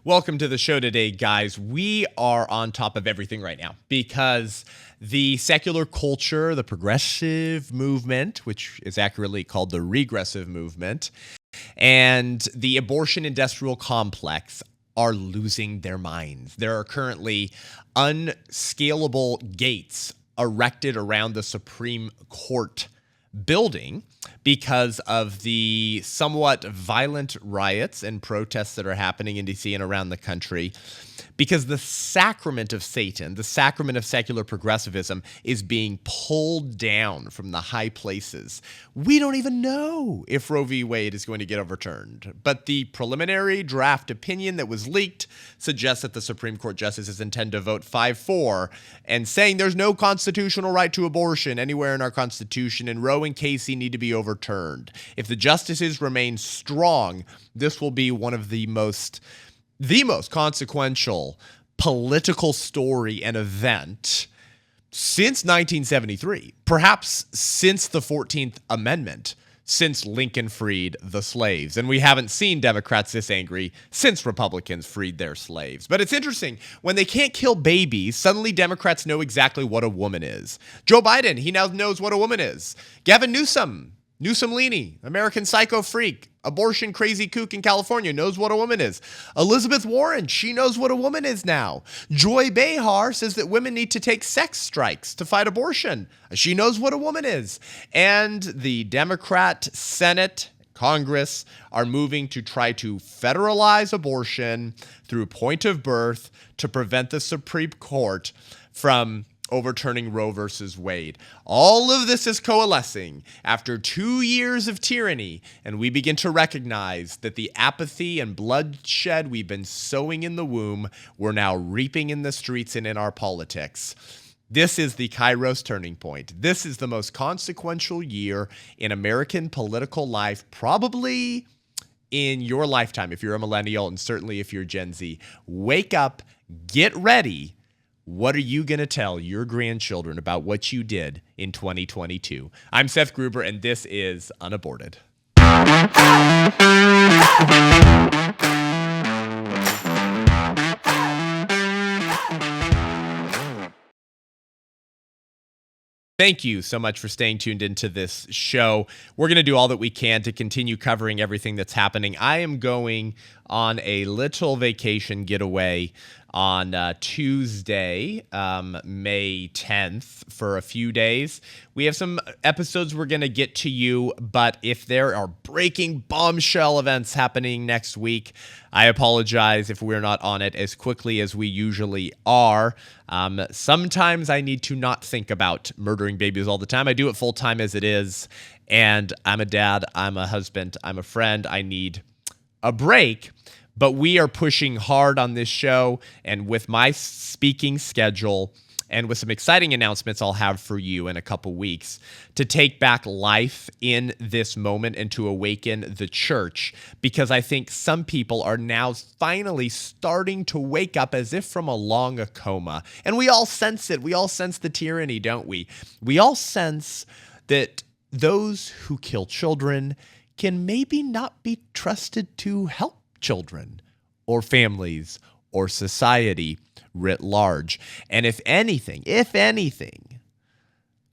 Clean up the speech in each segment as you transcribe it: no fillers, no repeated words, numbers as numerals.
Welcome to the show today, guys. We are on top of everything right now because the secular culture, the progressive movement, which is accurately called the regressive movement, and the abortion industrial complex are losing their minds. There are currently unscalable gates erected around the Supreme Court building because of the somewhat violent riots and protests that are happening in DC and around the country, because the sacrament of Satan, the sacrament of secular progressivism, is being pulled down from the high places. We don't even know if Roe v. Wade is going to get overturned, but the preliminary draft opinion that was leaked suggests that the Supreme Court justices intend to vote 5-4 and saying there's no constitutional right to abortion anywhere in our Constitution, and Roe and Casey need to be overturned. If the justices remain strong, this will be one of the most consequential political story and event since 1973, perhaps since the 14th Amendment, since Lincoln freed the slaves. And we haven't seen Democrats this angry since Republicans freed their slaves. But it's interesting, when they can't kill babies, suddenly Democrats know exactly what a woman is. Joe Biden, he now knows what a woman is. Gavin Newsom, Newsom-Leany, American psycho freak, abortion crazy kook in California, knows what a woman is. Elizabeth Warren, she knows what a woman is now. Joy Behar says that women need to take sex strikes to fight abortion. She knows what a woman is. And the Democrat Senate, Congress are moving to try to federalize abortion through point of birth to prevent the Supreme Court from overturning Roe versus Wade. All of this is coalescing after 2 years of tyranny, and we begin to recognize that the apathy and bloodshed we've been sowing in the womb, we're now reaping in the streets and in our politics. This is the Kairos turning point. This is the most consequential year in American political life, probably in your lifetime, if you're a millennial, and certainly if you're Gen Z. Wake up, get ready. What are you going to tell your grandchildren about what you did in 2022? I'm Seth Gruber, and this is UnAborted. Thank you so much for staying tuned into this show. We're going to do all that we can to continue covering everything that's happening. I am going on a little vacation getaway on Tuesday, May 10th, for a few days. We have some episodes we're going to get to you, but if there are breaking bombshell events happening next week, I apologize if we're not on it as quickly as we usually are. Sometimes I need to not think about murdering babies all the time. I do it full time as it is, and I'm a dad, I'm a husband, I'm a friend. I need a break. But we are pushing hard on this show, and with my speaking schedule and with some exciting announcements I'll have for you in a couple weeks to take back life in this moment and to awaken the church, because I think some people are now finally starting to wake up as if from a long coma. And we all sense it. We all sense the tyranny, don't we? We all sense that those who kill children can maybe not be trusted to help children or families or society writ large. And if anything,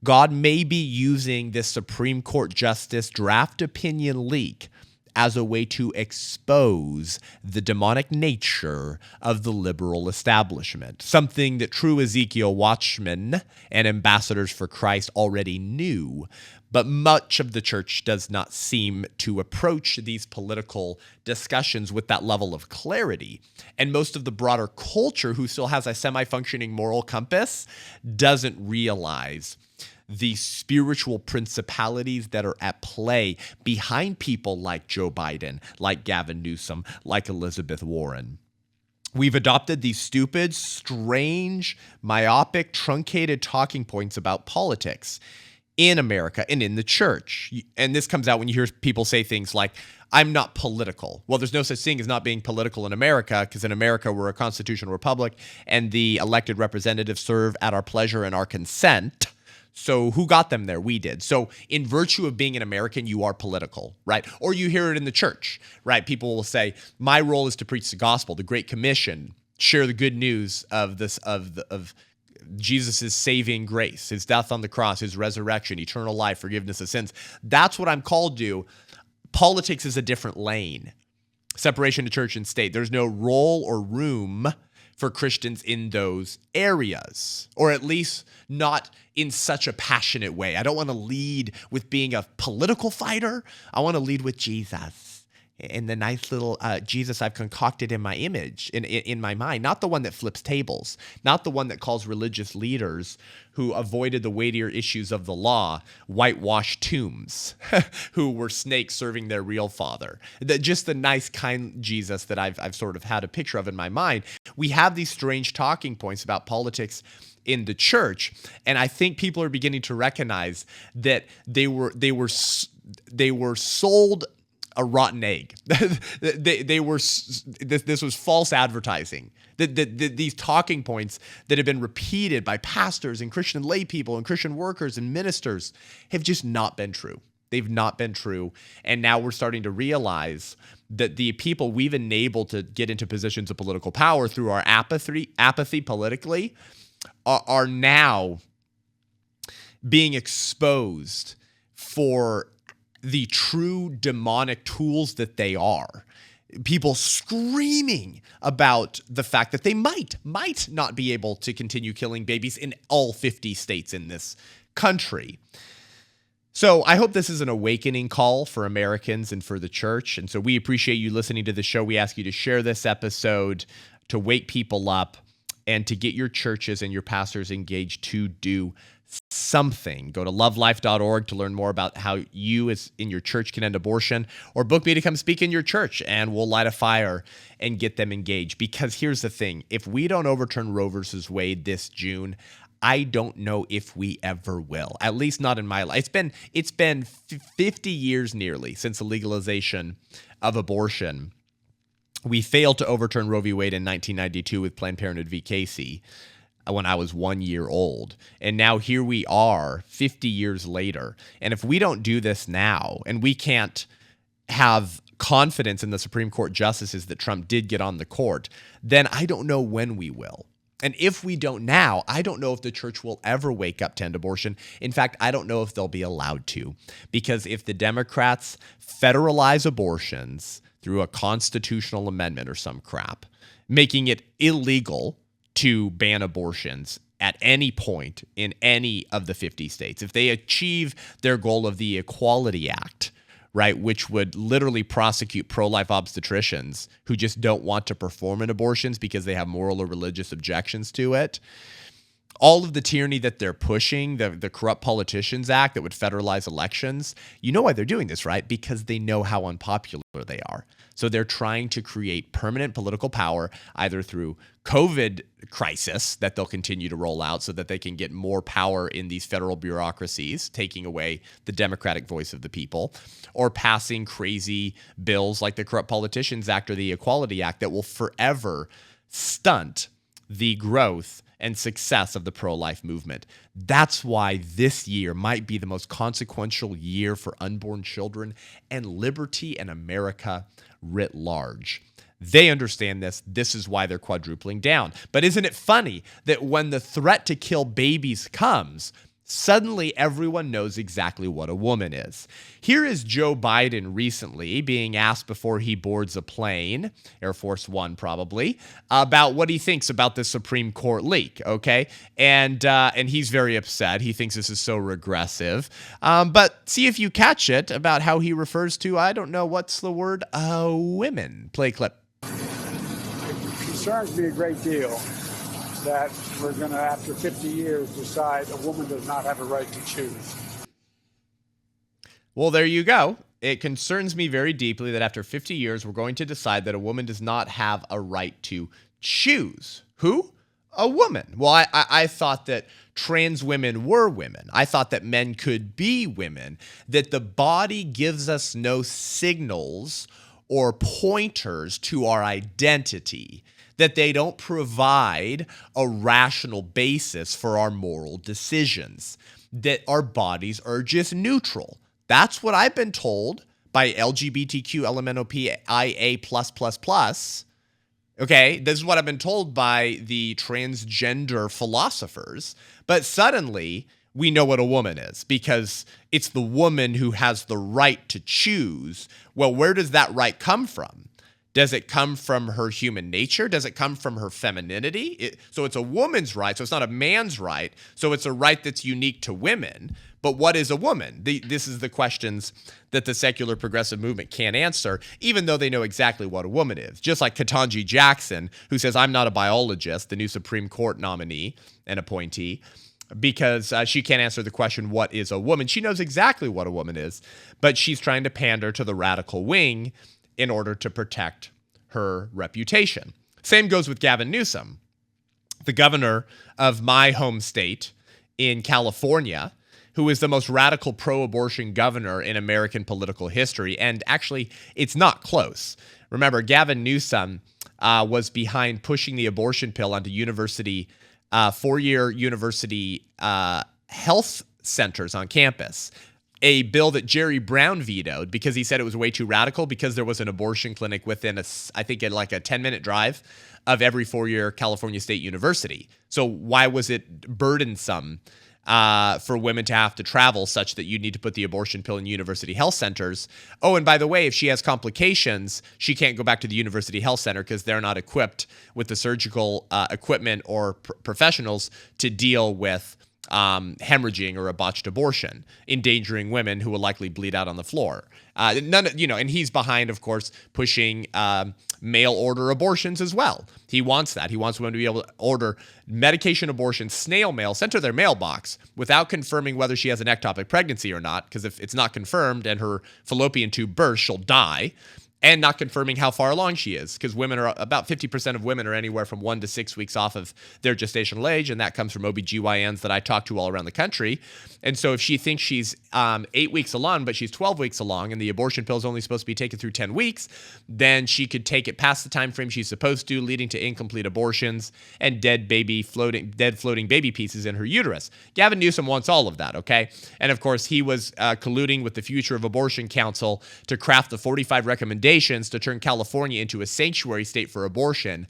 God may be using this Supreme Court justice draft opinion leak as a way to expose the demonic nature of the liberal establishment, something that true Ezekiel watchmen and ambassadors for Christ already knew. But much of the church does not seem to approach these political discussions with that level of clarity. And most of the broader culture, who still has a semi-functioning moral compass, doesn't realize the spiritual principalities that are at play behind people like Joe Biden, like Gavin Newsom, like Elizabeth Warren. We've adopted these stupid, strange, myopic, truncated talking points about politics in America and in the church. And this comes out when you hear people say things like, I'm not political. Well, there's no such thing as not being political in America, because in America, we're a constitutional republic, and the elected representatives serve at our pleasure and our consent. So who got them there? We did. So in virtue of being an American, you are political, right? Or you hear it in the church, right? People will say, my role is to preach the gospel, the Great Commission, share the good news of Jesus' saving grace, his death on the cross, his resurrection, eternal life, forgiveness of sins. That's what I'm called to. Politics is a different lane. Separation of church and state. There's no role or room for Christians in those areas, or at least not in such a passionate way. I don't want to lead with being a political fighter. I want to lead with Jesus and the nice little Jesus I've concocted in my image, in my mind, not the one that flips tables, not the one that calls religious leaders who avoided the weightier issues of the law whitewashed tombs, who were snakes serving their real father. Just the nice, kind Jesus that I've sort of had a picture of in my mind. We have these strange talking points about politics in the church, and I think people are beginning to recognize that they were sold a rotten egg. This was false advertising. These talking points that have been repeated by pastors and Christian lay people and Christian workers and ministers have just not been true. They've not been true. And now we're starting to realize that the people we've enabled to get into positions of political power through our apathy politically are now being exposed for the true demonic tools that they are. People screaming about the fact that they might not be able to continue killing babies in all 50 states in this country. So I hope this is an awakening call for Americans and for the church. And so we appreciate you listening to the show. We ask you to share this episode to wake people up and to get your churches and your pastors engaged to do something. Go to lovelife.org to learn more about how you as in your church can end abortion, or book me to come speak in your church and we'll light a fire and get them engaged. Because here's the thing, if we don't overturn Roe versus Wade this June, I don't know if we ever will, at least not in my life. It's been 50 years nearly since the legalization of abortion. We failed to overturn Roe v. Wade in 1992 with Planned Parenthood v. Casey when I was 1 year old. And now here we are 50 years later. And if we don't do this now, and we can't have confidence in the Supreme Court justices that Trump did get on the court, then I don't know when we will. And if we don't now, I don't know if the church will ever wake up to end abortion. In fact, I don't know if they'll be allowed to. Because if the Democrats federalize abortions through a constitutional amendment or some crap, making it illegal to ban abortions at any point in any of the 50 states, if they achieve their goal of the Equality Act, right, which would literally prosecute pro-life obstetricians who just don't want to perform in abortions because they have moral or religious objections to it. All of the tyranny that they're pushing, the Corrupt Politicians Act that would federalize elections, you know why they're doing this, right? Because they know how unpopular they are. So they're trying to create permanent political power either through COVID crisis that they'll continue to roll out so that they can get more power in these federal bureaucracies, taking away the democratic voice of the people, or passing crazy bills like the Corrupt Politicians Act or the Equality Act that will forever stunt the growth and success of the pro-life movement. That's why this year might be the most consequential year for unborn children and liberty in America writ large. They understand this. This is why they're quadrupling down. But isn't it funny that when the threat to kill babies comes, suddenly everyone knows exactly what a woman is? Here is Joe Biden recently being asked before he boards a plane, Air Force One probably, about what he thinks about the Supreme Court leak, okay? And he's very upset. He thinks this is so regressive. But see if you catch it about how he refers to, I don't know, what's the word? Women. Play clip. It concerns me a great deal that we're going to, after 50 years, decide a woman does not have a right to choose. Well, there you go. It concerns me very deeply that after 50 years, we're going to decide that a woman does not have a right to choose. Who? A woman. Well, I thought that trans women were women. I thought that men could be women, that the body gives us no signals or pointers to our identity, that they don't provide a rational basis for our moral decisions. that our bodies are just neutral. That's what I've been told by LGBTQ LMNOPIA+++. Okay, this is what I've been told by the transgender philosophers. But suddenly, we know what a woman is because it's the woman who has the right to choose. Well, where does that right come from? Does it come from her human nature? Does it come from her femininity? So it's a woman's right, so it's not a man's right. So it's a right that's unique to women. But what is a woman? This is the questions that the secular progressive movement can't answer, even though they know exactly what a woman is. Just like Ketanji Jackson, who says, I'm not a biologist, the new Supreme Court nominee and appointee, because she can't answer the question, what is a woman? She knows exactly what a woman is, but she's trying to pander to the radical wing in order to protect her reputation. Same goes with Gavin Newsom, the governor of my home state in California, who is the most radical pro-abortion governor in American political history. And actually, it's not close. Remember, Gavin Newsom was behind pushing the abortion pill onto four-year university health centers on campus, a bill that Jerry Brown vetoed because he said it was way too radical because there was an abortion clinic within I think like a 10-minute drive of every four-year California State University. So why was it burdensome for women to have to travel such that you need to put the abortion pill in university health centers? Oh, and by the way, if she has complications, she can't go back to the university health center because they're not equipped with the surgical equipment or professionals to deal with hemorrhaging or a botched abortion, endangering women who will likely bleed out on the floor. And he's behind, of course, pushing mail order abortions as well. He wants that. He wants women to be able to order medication abortions, snail mail, sent to their mailbox without confirming whether she has an ectopic pregnancy or not, because if it's not confirmed and her fallopian tube bursts, she'll die. And not confirming how far along she is, because about 50% of women are anywhere from 1 to 6 weeks off of their gestational age, and that comes from OBGYNs that I talk to all around the country. And so if she thinks she's 8 weeks along, but she's 12 weeks along, and the abortion pill is only supposed to be taken through 10 weeks, then she could take it past the time frame she's supposed to, leading to incomplete abortions and dead floating baby pieces in her uterus. Gavin Newsom wants all of that, okay? And of course, he was colluding with the Future of Abortion Council to craft the 45 recommendations to turn California into a sanctuary state for abortion,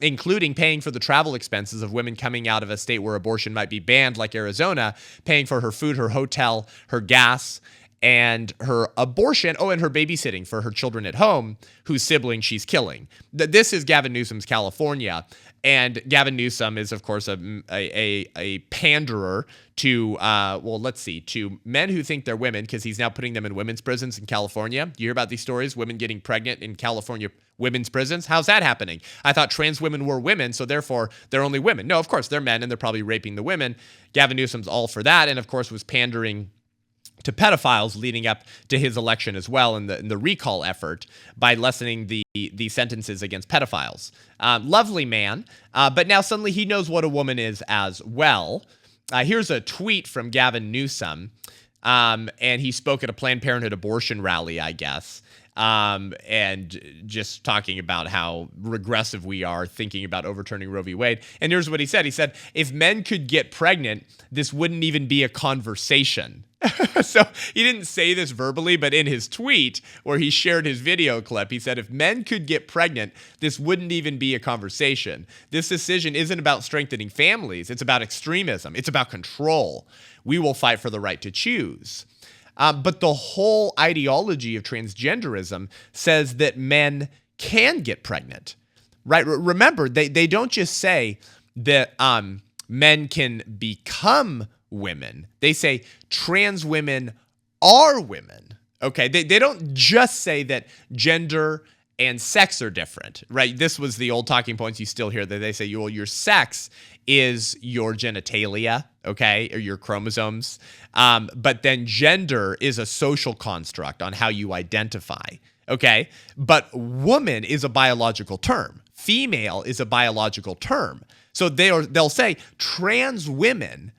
including paying for the travel expenses of women coming out of a state where abortion might be banned, like Arizona, paying for her food, her hotel, her gas, and her abortion, and her babysitting for her children at home, whose siblings she's killing. This is Gavin Newsom's California, and Gavin Newsom is, of course, a panderer to, to men who think they're women, because he's now putting them in women's prisons in California. You hear about these stories, women getting pregnant in California women's prisons? How's that happening? I thought trans women were women, so therefore they're only women. No, of course, they're men, and they're probably raping the women. Gavin Newsom's all for that, and of course was pandering to pedophiles leading up to his election as well in the recall effort by lessening the sentences against pedophiles. Lovely man, but now suddenly he knows what a woman is as well. Here's a tweet from Gavin Newsom, and he spoke at a Planned Parenthood abortion rally, I guess, and just talking about how regressive we are thinking about overturning Roe v. Wade. And here's what he said. He said, if men could get pregnant, this wouldn't even be a conversation. So he didn't say this verbally, but in his tweet where he shared his video clip, he said, if men could get pregnant, this wouldn't even be a conversation. This decision isn't about strengthening families. It's about extremism. It's about control. We will fight for the right to choose. But the whole ideology of transgenderism says that men can get pregnant, right? Remember, they don't just say that men can become women. They say trans women are women. Okay, they don't just say that gender and sex are different, right? This was the old talking points you still hear that they say, well, your sex is your genitalia, okay, or your chromosomes. But then gender is a social construct on how you identify, okay? But woman is a biological term. Female is a biological term. So they'll say trans women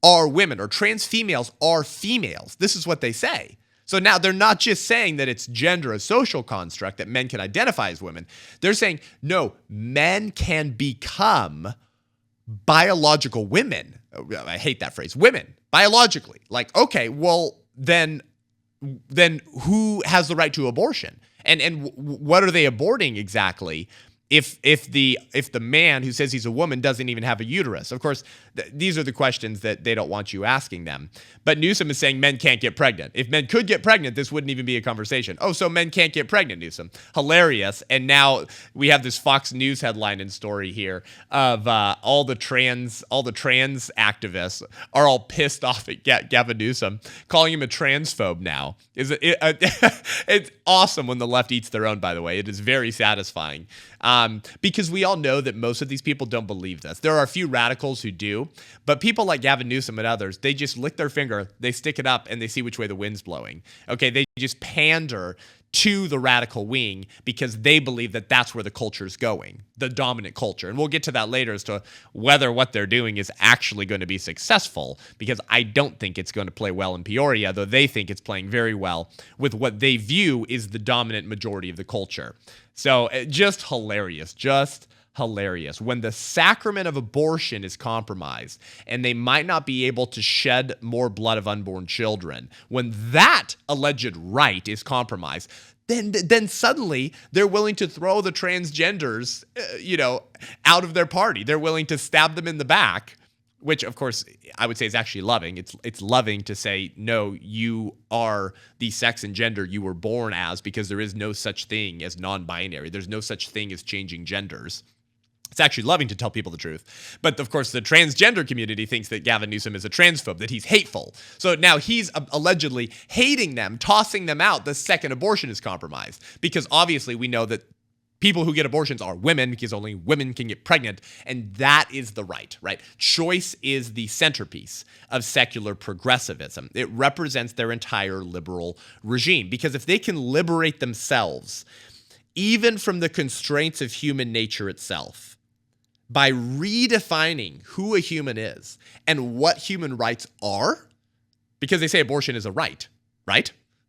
are women, or trans females are females. This is what they say. So now they're not just saying that it's gender, a social construct, that men can identify as women. They're saying, no, men can become biological women. I hate that phrase, women. biologically. Like, okay, well, then who has the right to abortion? And what are they aborting exactly? If the man who says he's a woman doesn't even have a uterus? Of course, these are the questions that they don't want you asking them. But Newsom is saying men can't get pregnant. If men could get pregnant, this wouldn't even be a conversation. Oh, so men can't get pregnant, Newsom. Hilarious. And now we have this Fox News headline and story here of all the trans activists are all pissed off at Gavin Newsom, calling him a transphobe now. It's awesome when the left eats their own, by the way. It is very satisfying. Because we all know that most of these people don't believe this. There are a few radicals who do, but people like Gavin Newsom and others, they just lick their finger, they stick it up, and they see which way the wind's blowing. Okay, they just pander to the radical wing because they believe that that's where the culture is going, the dominant culture. And we'll get to that later as to whether what they're doing is actually going to be successful, because I don't think it's going to play well in Peoria, though they think it's playing very well with what they view is the dominant majority of the culture. So just hilarious, when the sacrament of abortion is compromised and they might not be able to shed more blood of unborn children, when that alleged right is compromised, then suddenly they're willing to throw the transgenders, out of their party. They're willing to stab them in the back, which, of course, I would say is actually loving. It's loving to say, no, you are the sex and gender you were born as, because there is no such thing as non-binary. There's no such thing as changing genders. It's actually loving to tell people the truth. But, of course, the transgender community thinks that Gavin Newsom is a transphobe, that he's hateful. So now he's allegedly hating them, tossing them out the second abortion is compromised. Because obviously we know that people who get abortions are women, because only women can get pregnant, and that is the right? Choice is the centerpiece of secular progressivism. It represents their entire liberal regime, because if they can liberate themselves, even from the constraints of human nature itself, by redefining who a human is and what human rights are, because they say abortion is a right?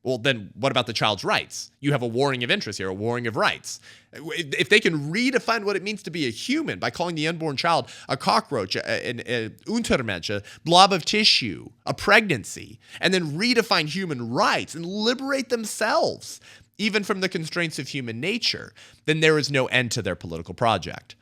Well, then what about the child's rights? You have a warring of interest here, a warring of rights. If they can redefine what it means to be a human by calling the unborn child a cockroach, an Untermensch, a blob of tissue, a pregnancy, and then redefine human rights and liberate themselves, even from the constraints of human nature, then there is no end to their political project.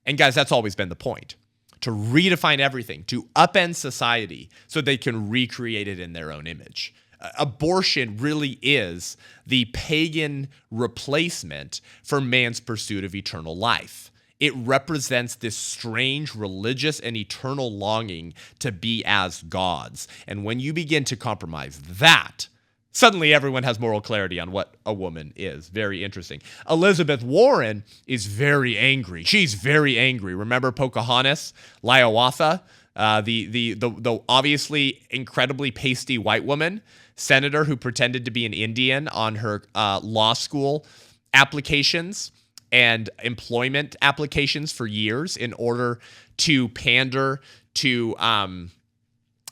And guys, that's always been the point, to redefine everything, to upend society so they can recreate it in their own image. Abortion really is the pagan replacement for man's pursuit of eternal life. It represents this strange religious and eternal longing to be as gods. And when you begin to compromise that, suddenly everyone has moral clarity on what a woman is. Very interesting. Elizabeth Warren is very angry. She's very angry. Remember Pocahontas, Hiawatha, the obviously incredibly pasty white woman, senator who pretended to be an Indian on her law school applications and employment applications for years in order to pander to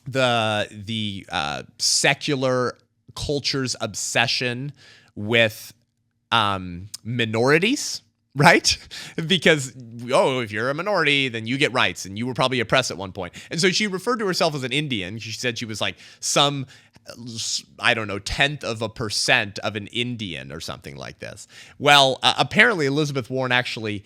the secular culture's obsession with minorities, right? Because, if you're a minority, then you get rights, and you were probably oppressed at one point. And so she referred to herself as an Indian. She said she was like some, 0.1% of an Indian or something like this. Well, apparently Elizabeth Warren actually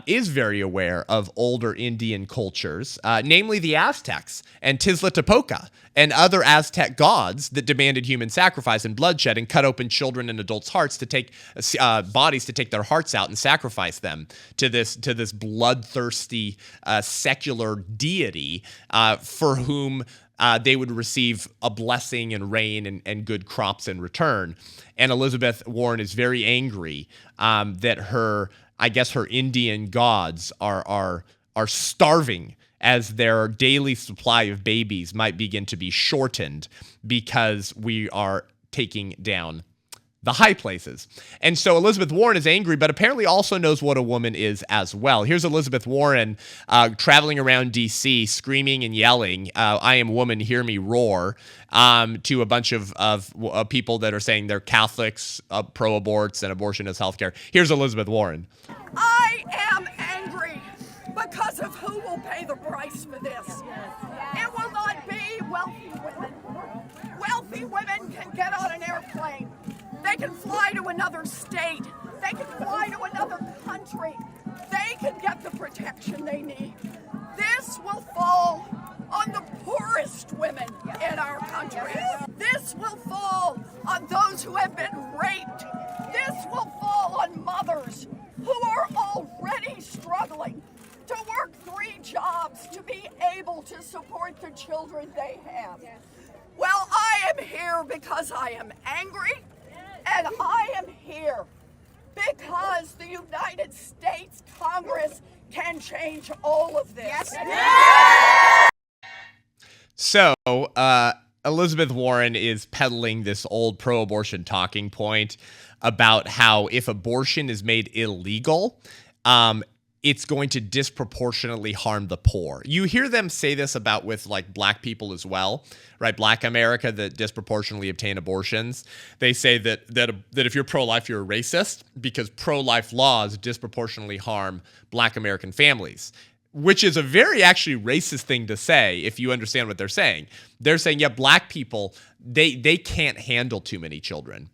is very aware of older Indian cultures, namely the Aztecs and Tezcatlipoca and other Aztec gods that demanded human sacrifice and bloodshed and cut open children and adults' hearts to take bodies to take their hearts out and sacrifice them to this bloodthirsty secular deity for whom they would receive a blessing and rain and good crops in return. And Elizabeth Warren is very angry that her Indian gods are starving, as their daily supply of babies might begin to be shortened because we are taking down the high places. And so Elizabeth Warren is angry, but apparently also knows what a woman is as well. Here's Elizabeth Warren traveling around D.C. screaming and yelling, "I am woman, hear me roar," to a bunch of people that are saying they're Catholics, pro-aborts, and abortion is healthcare. Here's Elizabeth Warren. I am angry because of who will pay the price for this. It will not be wealthy get the protection they need. This will fall on the poorest women in our country. This will fall on those who have been raped. This will fall on mothers who are already struggling to work 3 jobs to be able to support the children they have. Well, I am here because I am angry, and I am here because the United States Congress can change all of this. So, Elizabeth Warren is peddling this old pro-abortion talking point about how if abortion is made illegal, it's going to disproportionately harm the poor. You hear them say this about with like black people as well, right? Black America that disproportionately obtain abortions. They say that if you're pro-life, you're a racist because pro-life laws disproportionately harm black American families, which is a very actually racist thing to say if you understand what they're saying. They're saying, yeah, black people, they can't handle too many children.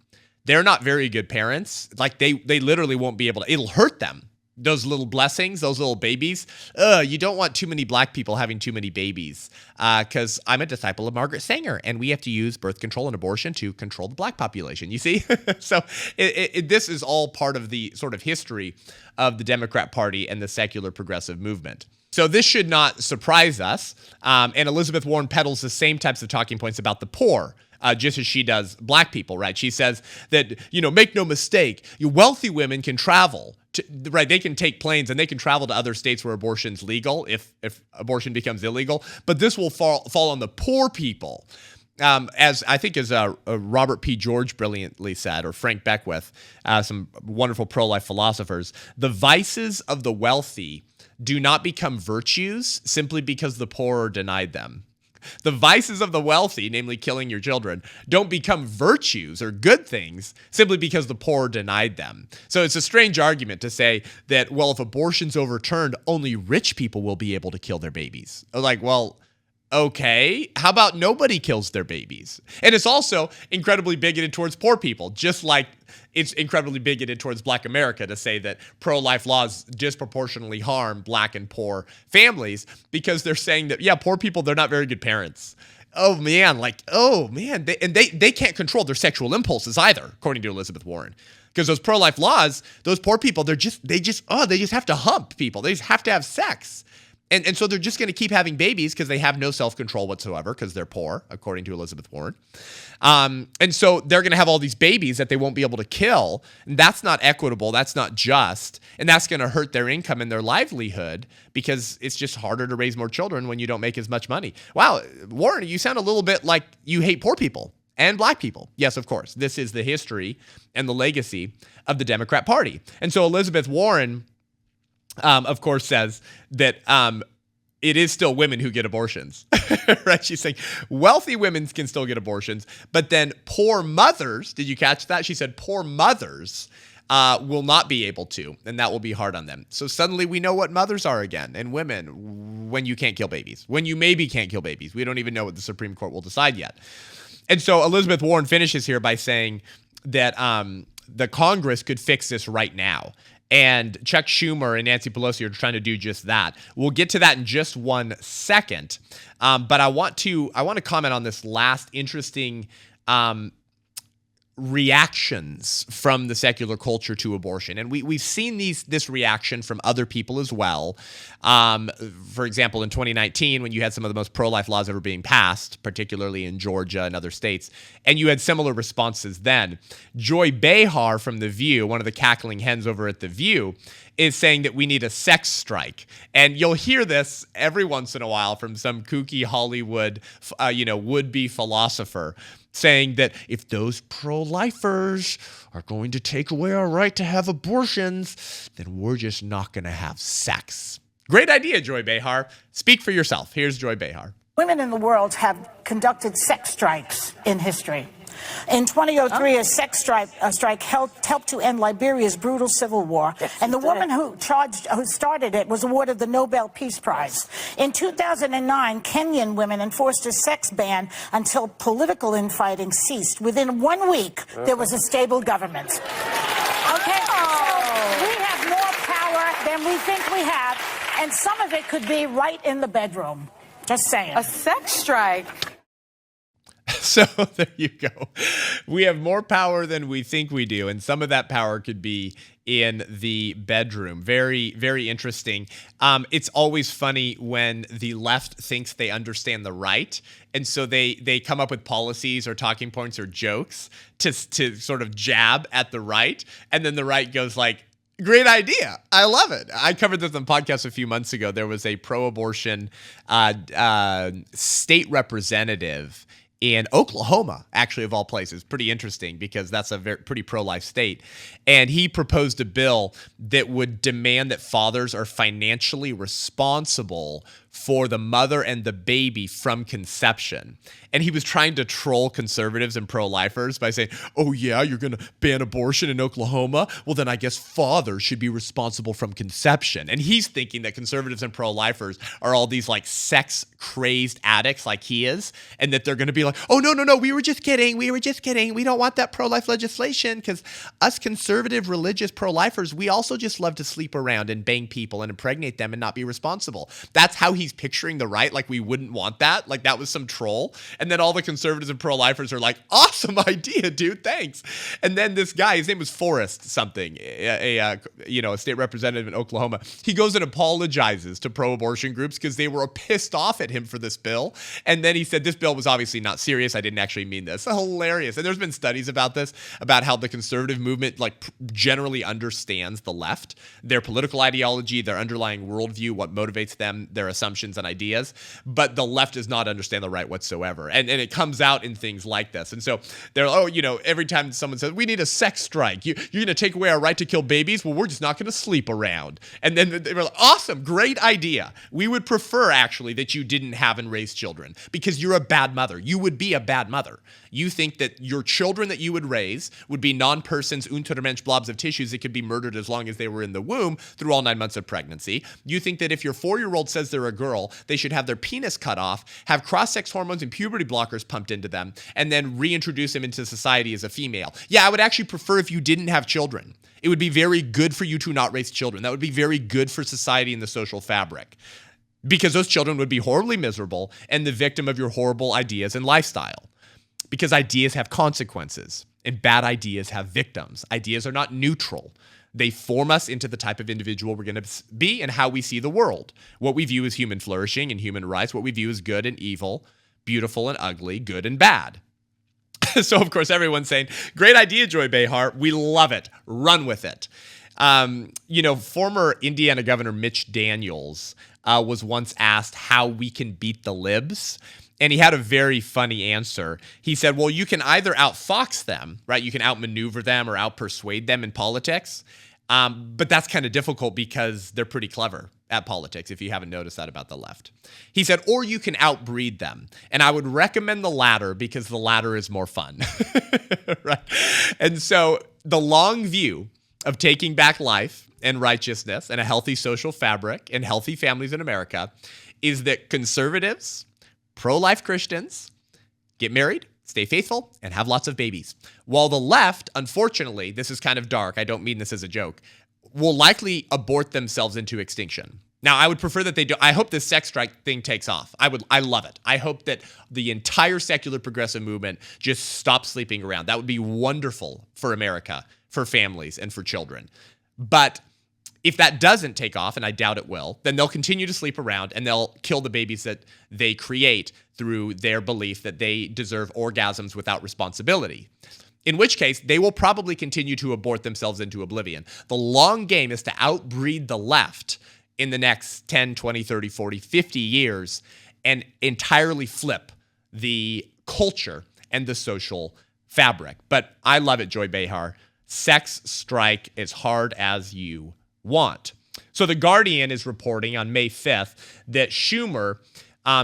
They're not very good parents. Like they literally won't be able to, it'll hurt them. Those little blessings, those little babies. You don't want too many black people having too many babies because I'm a disciple of Margaret Sanger and we have to use birth control and abortion to control the black population, you see? So this is all part of the sort of history of the Democrat Party and the secular progressive movement. So this should not surprise us. And Elizabeth Warren peddles the same types of talking points about the poor. Just as she does black people, right? She says that, make no mistake, wealthy women can travel, right? They can take planes and they can travel to other states where abortion's legal if abortion becomes illegal. But this will fall on the poor people. As I think as Robert P. George brilliantly said, or Frank Beckwith, some wonderful pro-life philosophers, the vices of the wealthy do not become virtues simply because the poor are denied them. The vices of the wealthy, namely killing your children, don't become virtues or good things simply because the poor denied them. So it's a strange argument to say that, well, if abortion's overturned, only rich people will be able to kill their babies. Like, well, okay, how about nobody kills their babies? And it's also incredibly bigoted towards poor people, just like it's incredibly bigoted towards black America to say that pro-life laws disproportionately harm black and poor families because they're saying that, yeah, poor people, they're not very good parents. They can't control their sexual impulses either, according to Elizabeth Warren. Because those pro-life laws, those poor people, they just have to hump people. They just have to have sex. And so they're just going to keep having babies because they have no self-control whatsoever because they're poor, according to Elizabeth Warren. And so they're going to have all these babies that they won't be able to kill. And that's not equitable. That's not just. And that's going to hurt their income and their livelihood because it's just harder to raise more children when you don't make as much money. Wow, Warren, you sound a little bit like you hate poor people and black people. Yes, of course. This is the history and the legacy of the Democrat Party. And so Elizabeth Warren, of course, says that it is still women who get abortions, right? She's saying wealthy women can still get abortions, but then poor mothers, did you catch that? She said poor mothers will not be able to, and that will be hard on them. So suddenly we know what mothers are again, and women when you can't kill babies, when you maybe can't kill babies. We don't even know what the Supreme Court will decide yet. And so Elizabeth Warren finishes here by saying that the Congress could fix this right now. And Chuck Schumer and Nancy Pelosi are trying to do just that. We'll get to that in just 1 second. But I want to comment on this last interesting reactions from the secular culture to abortion. And we've seen this reaction from other people as well. For example, in 2019, when you had some of the most pro-life laws ever being passed, particularly in Georgia and other states, and you had similar responses then. Joy Behar from The View, one of the cackling hens over at The View, is saying that we need a sex strike. And you'll hear this every once in a while from some kooky Hollywood, would-be philosopher saying that if those pro-lifers are going to take away our right to have abortions, then we're just not going to have sex. Great idea, Joy Behar. Speak for yourself. Here's Joy Behar. Women in the world have conducted sex strikes in history. In 2003, a sex strike helped to end Liberia's brutal civil war, and the woman who started it was awarded the Nobel Peace Prize. In 2009, Kenyan women enforced a sex ban until political infighting ceased. Within 1 week, there was a stable government. Okay, so we have more power than than we think we have, and some of it could be right in the bedroom. Just saying. A sex strike. So there you go. We have more power than we think we do, and some of that power could be in the bedroom. Very, very interesting. It's always funny when the left thinks they understand the right, and so they come up with policies or talking points or jokes to sort of jab at the right, and then the right goes like, great idea. I love it. I covered this on podcast a few months ago. There was a pro-abortion state representative in Oklahoma, actually, of all places. Pretty interesting because that's a pretty pro-life state. And he proposed a bill that would demand that fathers are financially responsible for the mother and the baby from conception. And he was trying to troll conservatives and pro-lifers by saying, oh yeah, you're going to ban abortion in Oklahoma? Well, then I guess fathers should be responsible from conception. And he's thinking that conservatives and pro-lifers are all these like sex-crazed addicts like he is, and that they're going to be like, oh, no, we were just kidding. We don't want that pro-life legislation because us conservative, religious pro-lifers, we also just love to sleep around and bang people and impregnate them and not be responsible. That's how he's picturing the right, like we wouldn't want that, like that was some troll. And then all the conservatives and pro-lifers are like, awesome idea, dude, thanks. And then this guy, his name was Forrest something, a state representative in Oklahoma. He goes and apologizes to pro-abortion groups because they were pissed off at him for this bill. And then he said, this bill was obviously not serious. I didn't actually mean this. Hilarious. And there's been studies about this, about how the conservative movement generally understands the left, their political ideology, their underlying worldview, what motivates them, their assumptions and ideas. But the left does not understand the right whatsoever. And it comes out in things like this. And so they're, every time someone says, we need a sex strike, you're going to take away our right to kill babies? Well, we're just not going to sleep around. And then they were like, awesome, great idea. We would prefer, actually, that you didn't have and raise children because you're a bad mother. You would be a bad mother. You think that your children that you would raise would be non-persons, Untermensch blobs of tissues that could be murdered as long as they were in the womb through all 9 months of pregnancy. You think that if your 4-year-old says they're a girl, they should have their penis cut off, have cross-sex hormones and puberty blockers pumped into them, and then reintroduce them into society as a female. Yeah, I would actually prefer if you didn't have children. It would be very good for you to not raise children. That would be very good for society and the social fabric, because those children would be horribly miserable and the victim of your horrible ideas and lifestyle. Because ideas have consequences and bad ideas have victims. Ideas are not neutral. They form us into the type of individual we're going to be and how we see the world. What we view as human flourishing and human rights, what we view as good and evil, beautiful and ugly, good and bad. So, of course, everyone's saying, great idea, Joy Behar. We love it. Run with it. Former Indiana Governor Mitch Daniels was once asked how we can beat the libs. And he had a very funny answer. He said, well, you can either outfox them, right? You can outmaneuver them or outpersuade them in politics. But that's kind of difficult because they're pretty clever at politics, if you haven't noticed that about the left. He said, or you can outbreed them. And I would recommend the latter because the latter is more fun, right? And so the long view of taking back life and righteousness and a healthy social fabric and healthy families in America is that conservatives, pro-life Christians, get married, stay faithful, and have lots of babies. While the left, unfortunately, this is kind of dark, I don't mean this as a joke, will likely abort themselves into extinction. Now, I would prefer that they do. I hope this sex strike thing takes off. I love it. I hope that the entire secular progressive movement just stops sleeping around. That would be wonderful for America, for families, and for children. But if that doesn't take off, and I doubt it will, then they'll continue to sleep around and they'll kill the babies that they create through their belief that they deserve orgasms without responsibility. In which case, they will probably continue to abort themselves into oblivion. The long game is to outbreed the left in the next 10, 20, 30, 40, 50 years and entirely flip the culture and the social fabric. But I love it, Joy Behar. Sex strike as hard as you want. So The Guardian is reporting on May 5th that Schumer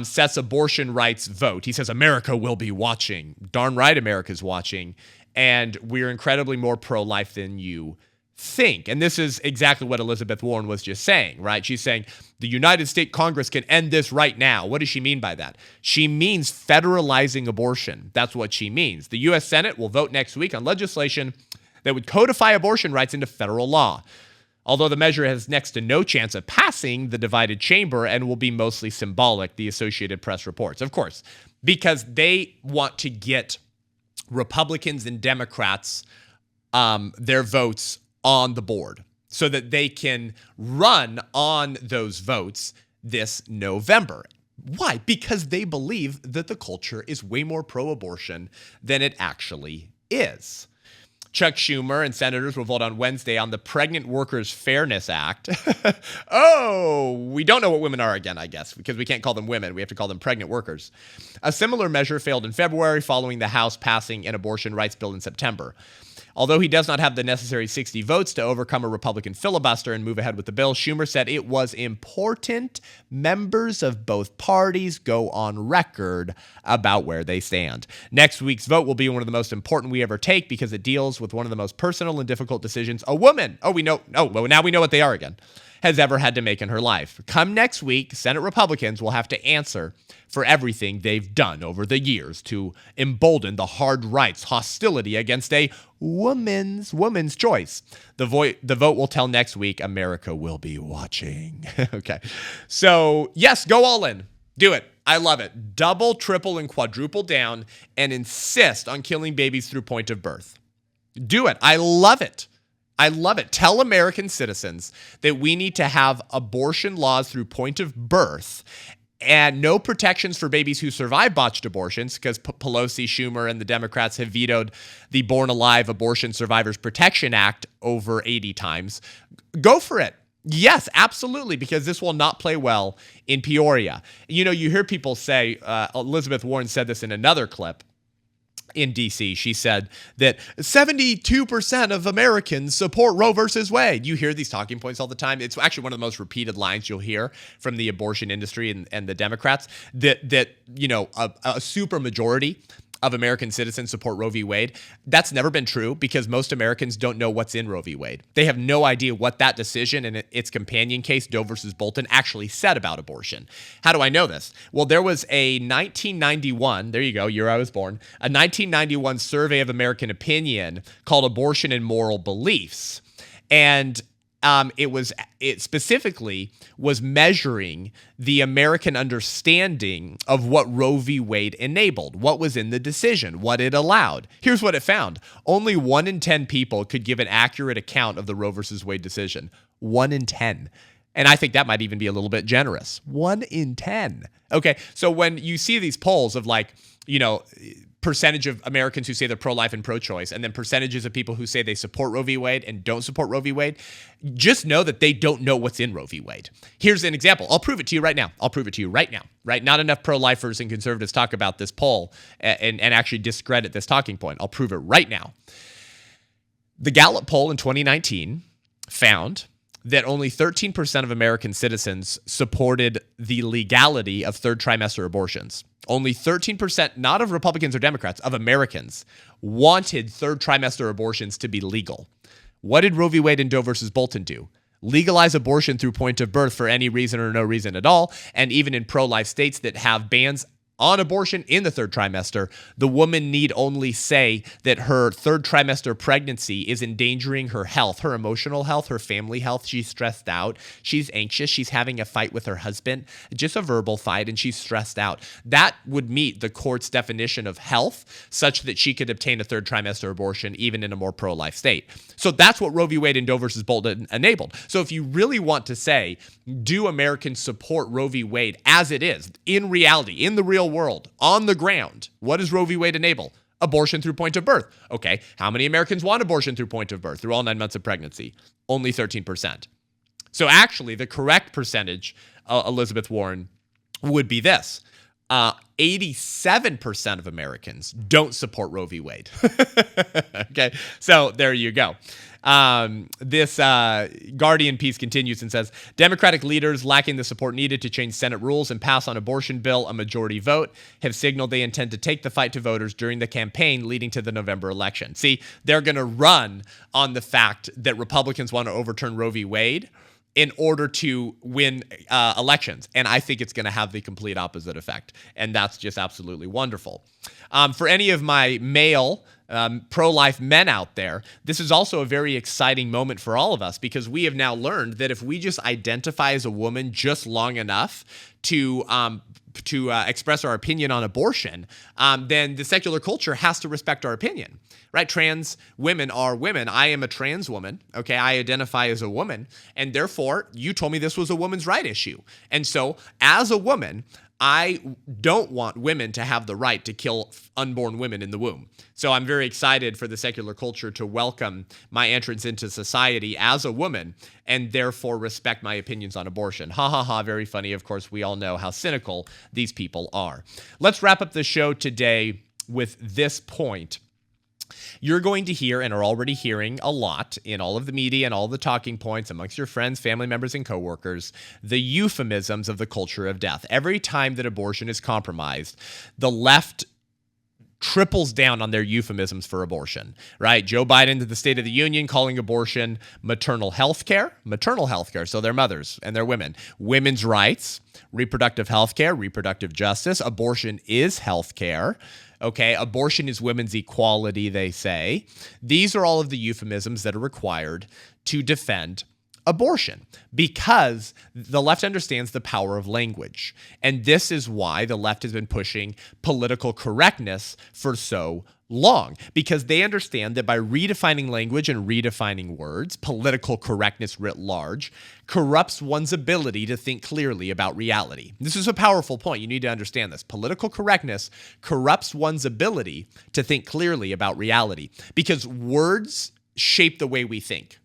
sets abortion rights vote. He says, America will be watching. Darn right, America's watching. And we're incredibly more pro-life than you think. And this is exactly what Elizabeth Warren was just saying, right? She's saying the United States Congress can end this right now. What does she mean by that? She means federalizing abortion. That's what she means. The U.S. Senate will vote next week on legislation that would codify abortion rights into federal law. Although the measure has next to no chance of passing the divided chamber and will be mostly symbolic, the Associated Press reports. Of course, because they want to get Republicans and Democrats their votes on the board so that they can run on those votes this November. Why? Because they believe that the culture is way more pro-abortion than it actually is. Chuck Schumer and senators will vote on Wednesday on the Pregnant Workers Fairness Act. Oh, we don't know what women are again, I guess, because we can't call them women. We have to call them pregnant workers. A similar measure failed in February following the House passing an abortion rights bill in September. Although he does not have the necessary 60 votes to overcome a Republican filibuster and move ahead with the bill, Schumer said it was important members of both parties go on record about where they stand. Next week's vote will be one of the most important we ever take because it deals with one of the most personal and difficult decisions a woman, now we know what they are again, has ever had to make in her life. Come next week, Senate Republicans will have to answer for everything they've done over the years to embolden the hard right's hostility against a woman's choice. The vote will tell next week. America will be watching. Okay. So, yes, go all in. Do it. I love it. Double, triple, and quadruple down and insist on killing babies through point of birth. Do it. I love it. I love it. Tell American citizens that we need to have abortion laws through point of birth and no protections for babies who survive botched abortions because Pelosi, Schumer, and the Democrats have vetoed the Born Alive Abortion Survivors Protection Act over 80 times. Go for it. Yes, absolutely, because this will not play well in Peoria. You know, you hear people say, Elizabeth Warren said this in another clip, in D.C., she said that 72% of Americans support Roe versus Wade. You hear these talking points all the time. It's actually one of the most repeated lines you'll hear from the abortion industry and the Democrats, that you know, a super majority of American citizens support Roe v. Wade. That's never been true because most Americans don't know what's in Roe v. Wade. They have no idea what that decision and its companion case, Doe versus Bolton, actually said about abortion. How do I know this? Well, there was a 1991, there you go, year I was born, a 1991 survey of American opinion called Abortion and Moral Beliefs. And it specifically was measuring the American understanding of what Roe v. Wade enabled, what was in the decision, what it allowed. Here's what it found. Only 1 in 10 people could give an accurate account of the Roe versus Wade decision. 1 in 10. And I think that might even be a little bit generous. 1 in 10. Okay, so when you see these polls of like, you know, percentage of Americans who say they're pro-life and pro-choice, and then percentages of people who say they support Roe v. Wade and don't support Roe v. Wade, just know that they don't know what's in Roe v. Wade. Here's an example. I'll prove it to you right now. Right? Not enough pro-lifers and conservatives talk about this poll and actually discredit this talking point. I'll prove it right now. The Gallup poll in 2019 found that only 13% of American citizens supported the legality of third trimester abortions. Only 13%, not of Republicans or Democrats, of Americans wanted third trimester abortions to be legal. What did Roe v. Wade and Doe versus Bolton do? Legalize abortion through point of birth for any reason or no reason at all. And even in pro-life states that have bans on abortion in the third trimester, the woman need only say that her third trimester pregnancy is endangering her health, her emotional health, her family health. She's stressed out. She's anxious. She's having a fight with her husband, just a verbal fight, and she's stressed out. That would meet the court's definition of health such that she could obtain a third trimester abortion even in a more pro-life state. So that's what Roe v. Wade and Doe versus Bolton enabled. So if you really want to say, do Americans support Roe v. Wade as it is, in reality, in the real world, on the ground, what does Roe v. Wade enable? Abortion through point of birth. Okay, how many Americans want abortion through point of birth, through all 9 months of pregnancy? Only 13%. So actually, the correct percentage, Elizabeth Warren, would be this. 87% of Americans don't support Roe v. Wade. Okay, so there you go. This Guardian piece continues and says, Democratic leaders lacking the support needed to change Senate rules and pass on abortion bill a majority vote have signaled they intend to take the fight to voters during the campaign leading to the November election. See, they're going to run on the fact that Republicans want to overturn Roe v. Wade in order to win elections. And I think it's going to have the complete opposite effect. And that's just absolutely wonderful. For any of my male pro-life men out there, this is also a very exciting moment for all of us, because we have now learned that if we just identify as a woman just long enough to express our opinion on abortion, then the secular culture has to respect our opinion, right? Trans women are women. I am a trans woman, okay? I identify as a woman, and therefore, you told me this was a woman's right issue. And so, as a woman, I don't want women to have the right to kill unborn women in the womb. So I'm very excited for the secular culture to welcome my entrance into society as a woman and therefore respect my opinions on abortion. Ha ha ha, very funny. Of course, we all know how cynical these people are. Let's wrap up the show today with this point. You're going to hear, and are already hearing a lot in all of the media and all the talking points amongst your friends, family members, and coworkers, the euphemisms of the culture of death. Every time that abortion is compromised, the left triples down on their euphemisms for abortion, right? Joe Biden to the State of the Union calling abortion maternal health care, so they're mothers and they're women. Women's rights, reproductive health care, reproductive justice. Abortion is health care. Okay, abortion is women's equality, they say. These are all of the euphemisms that are required to defend abortion, because the left understands the power of language. And this is why the left has been pushing political correctness for so long, because they understand that by redefining language and redefining words, political correctness writ large corrupts one's ability to think clearly about reality. This is a powerful point. You need to understand this. Political correctness corrupts one's ability to think clearly about reality, because words shape the way we think.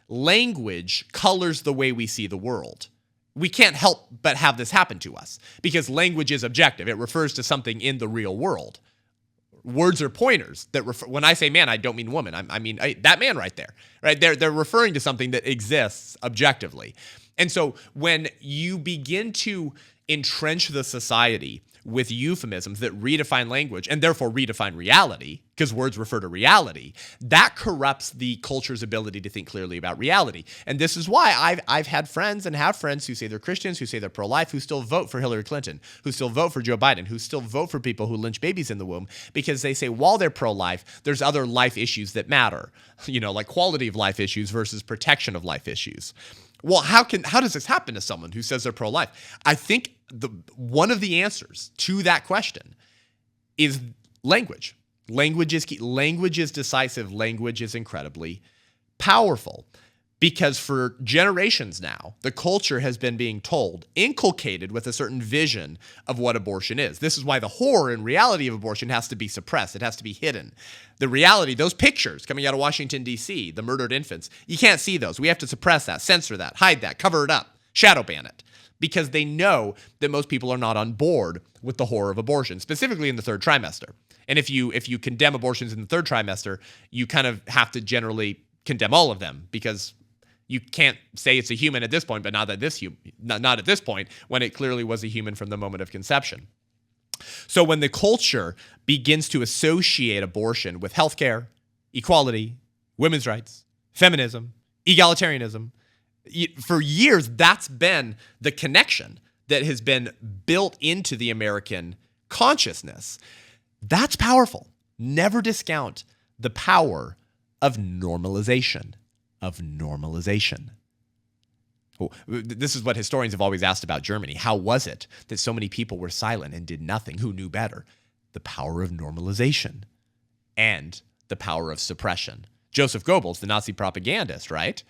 Language colors the way we see the world. We can't help but have this happen to us, because language is objective. It refers to something in the real world. Words are pointers that refer. When I say man, I don't mean woman. I mean that man right there, right? They're referring to something that exists objectively. And so when you begin to entrench the society with euphemisms that redefine language and therefore redefine reality, because words refer to reality, that corrupts the culture's ability to think clearly about reality. And this is why I've had friends and have friends who say they're Christians, who say they're pro-life, who still vote for Hillary Clinton, who still vote for Joe Biden, who still vote for people who lynch babies in the womb, because they say while they're pro-life, there's other life issues that matter, like quality of life issues versus protection of life issues. Well, how does this happen to someone who says they're pro-life? I think one of the answers to that question is language. Language is key. Language is decisive. Language is incredibly powerful, because for generations now, the culture has been being inculcated with a certain vision of what abortion is. This is why the horror and reality of abortion has to be suppressed. It has to be hidden. The reality, those pictures coming out of Washington, D.C., the murdered infants, you can't see those. We have to suppress that, censor that, hide that, cover it up, shadow ban it, because they know that most people are not on board with the horror of abortion, specifically in the third trimester. And if you condemn abortions in the third trimester, you kind of have to generally condemn all of them, because you can't say it's a human at this point, but not at this point, when it clearly was a human from the moment of conception. So when the culture begins to associate abortion with healthcare, equality, women's rights, feminism, egalitarianism, for years, that's been the connection that has been built into the American consciousness. That's powerful. Never discount the power of normalization. This is what historians have always asked about Germany. How was it that so many people were silent and did nothing? Who knew better? The power of normalization and the power of suppression. Joseph Goebbels, the Nazi propagandist, right?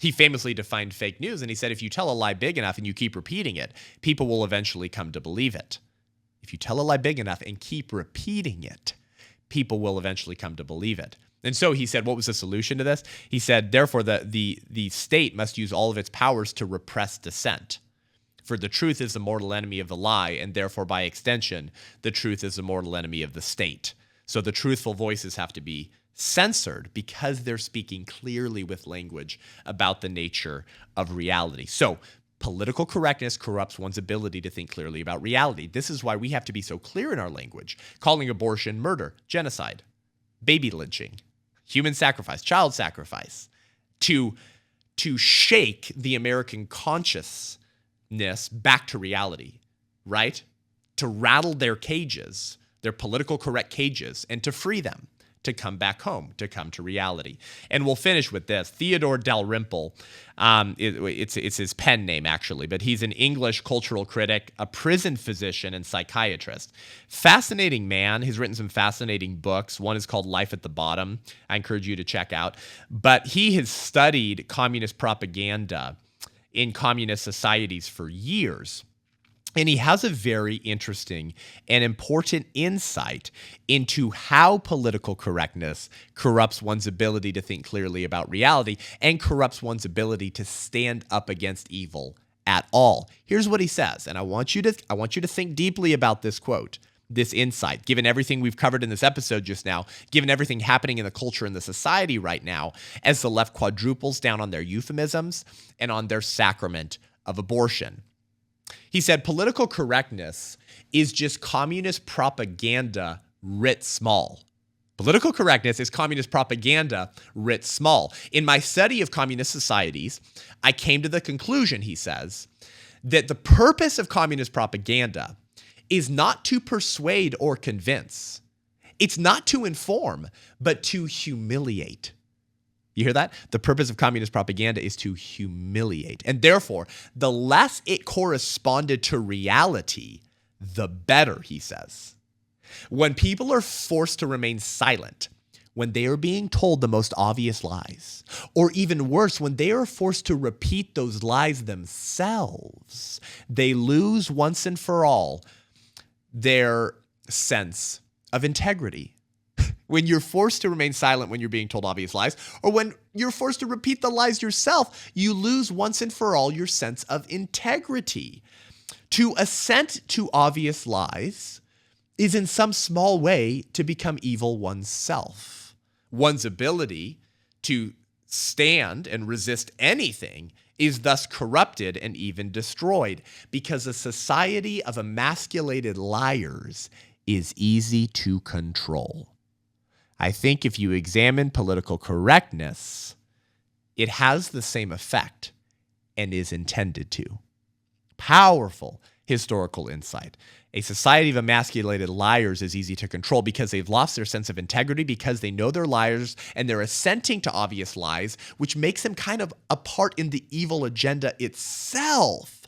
He famously defined fake news, and he said, if you tell a lie big enough and you keep repeating it, people will eventually come to believe it. If you tell a lie big enough and keep repeating it, people will eventually come to believe it. And so he said, what was the solution to this? He said, therefore, the state must use all of its powers to repress dissent. For the truth is the mortal enemy of the lie, and therefore, by extension, the truth is the mortal enemy of the state. So the truthful voices have to be censored because they're speaking clearly with language about the nature of reality. So political correctness corrupts one's ability to think clearly about reality. This is why we have to be so clear in our language, calling abortion murder, genocide, baby lynching, human sacrifice, child sacrifice, to to shake the American consciousness back to reality, right? To rattle their cages, their political correct cages, and to free them, to come back home, to come to reality. And we'll finish with this. Theodore Dalrymple, it's his pen name actually, but he's an English cultural critic, a prison physician, and psychiatrist. Fascinating man. He's written some fascinating books. One is called Life at the Bottom. I encourage you to check out. But he has studied communist propaganda in communist societies for years. And he has a very interesting and important insight into how political correctness corrupts one's ability to think clearly about reality and corrupts one's ability to stand up against evil at all. Here's what he says, and I want you to think deeply about this quote, this insight, given everything we've covered in this episode just now, given everything happening in the culture and the society right now, as the left quadruples down on their euphemisms and on their sacrament of abortion. He said, political correctness is just communist propaganda writ small. Political correctness is communist propaganda writ small. In my study of communist societies, I came to the conclusion, he says, that the purpose of communist propaganda is not to persuade or convince. It's not to inform, but to humiliate. You hear that? The purpose of communist propaganda is to humiliate. And therefore, the less it corresponded to reality, the better, he says. When people are forced to remain silent, when they are being told the most obvious lies, or even worse, when they are forced to repeat those lies themselves, they lose once and for all their sense of integrity. When you're forced to remain silent when you're being told obvious lies, or when you're forced to repeat the lies yourself, you lose once and for all your sense of integrity. To assent to obvious lies is in some small way to become evil oneself. One's ability to stand and resist anything is thus corrupted and even destroyed, because a society of emasculated liars is easy to control. I think if you examine political correctness, it has the same effect and is intended to. Powerful historical insight. A society of emasculated liars is easy to control because they've lost their sense of integrity, because they know they're liars and they're assenting to obvious lies, which makes them kind of a part in the evil agenda itself.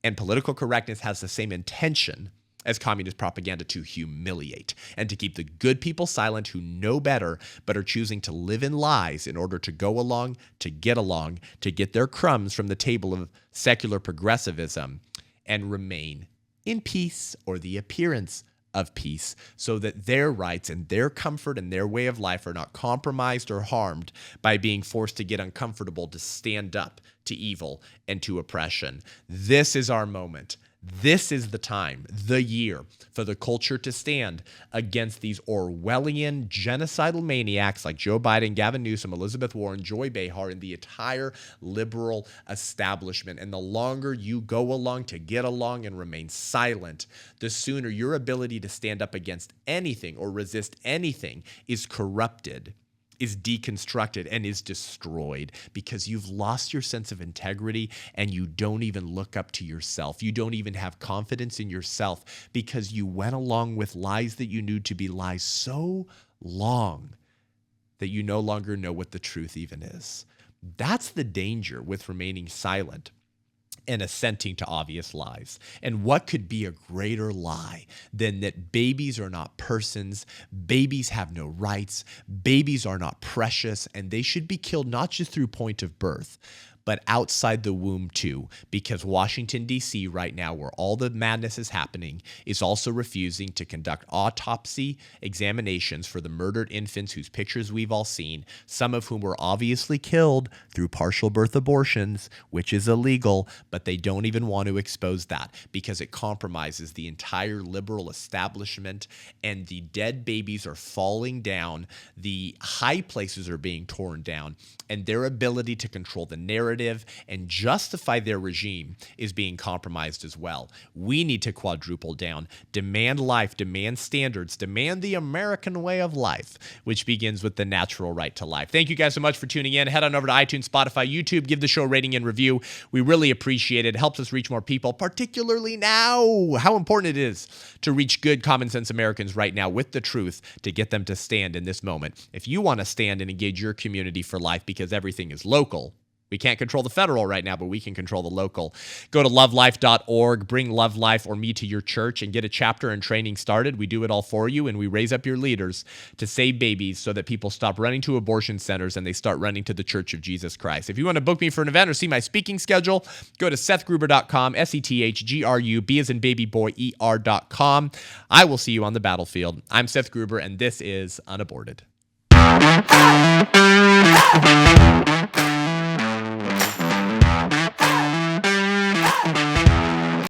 And political correctness has the same intention as communist propaganda, to humiliate and to keep the good people silent who know better but are choosing to live in lies in order to go along, to get their crumbs from the table of secular progressivism and remain in peace, or the appearance of peace, so that their rights and their comfort and their way of life are not compromised or harmed by being forced to get uncomfortable to stand up to evil and to oppression. This is our moment. This is the time, the year, for the culture to stand against these Orwellian genocidal maniacs like Joe Biden, Gavin Newsom, Elizabeth Warren, Joy Behar, and the entire liberal establishment. And the longer you go along to get along and remain silent, the sooner your ability to stand up against anything or resist anything is corrupted, is deconstructed, and is destroyed, because you've lost your sense of integrity and you don't even look up to yourself. You don't even have confidence in yourself because you went along with lies that you knew to be lies so long that you no longer know what the truth even is. That's the danger with remaining silent and assenting to obvious lies. And what could be a greater lie than that babies are not persons, babies have no rights, babies are not precious, and they should be killed not just through point of birth, but outside the womb too, because Washington, D.C. right now, where all the madness is happening, is also refusing to conduct autopsy examinations for the murdered infants whose pictures we've all seen, some of whom were obviously killed through partial birth abortions, which is illegal, but they don't even want to expose that because it compromises the entire liberal establishment, and the dead babies are falling down, the high places are being torn down, and their ability to control the narrative narrative and justify their regime is being compromised as well. We need to quadruple down, demand life, demand standards, demand the American way of life, which begins with the natural right to life. Thank you guys so much for tuning in. Head on over to iTunes, Spotify, YouTube. Give the show a rating and review. We really appreciate it. It helps us reach more people, particularly now. How important it is to reach good, common sense Americans right now with the truth to get them to stand in this moment. If you want to stand and engage your community for life because everything is local, we can't control the federal right now, but we can control the local. Go to lovelife.org, bring Love Life or me to your church and get a chapter and training started. We do it all for you, and we raise up your leaders to save babies so that people stop running to abortion centers and they start running to the Church of Jesus Christ. If you want to book me for an event or see my speaking schedule, go to sethgruber.com, SETHGRU, as in baby boy, ER.com. I will see you on the battlefield. I'm Seth Gruber, and this is UnAborted.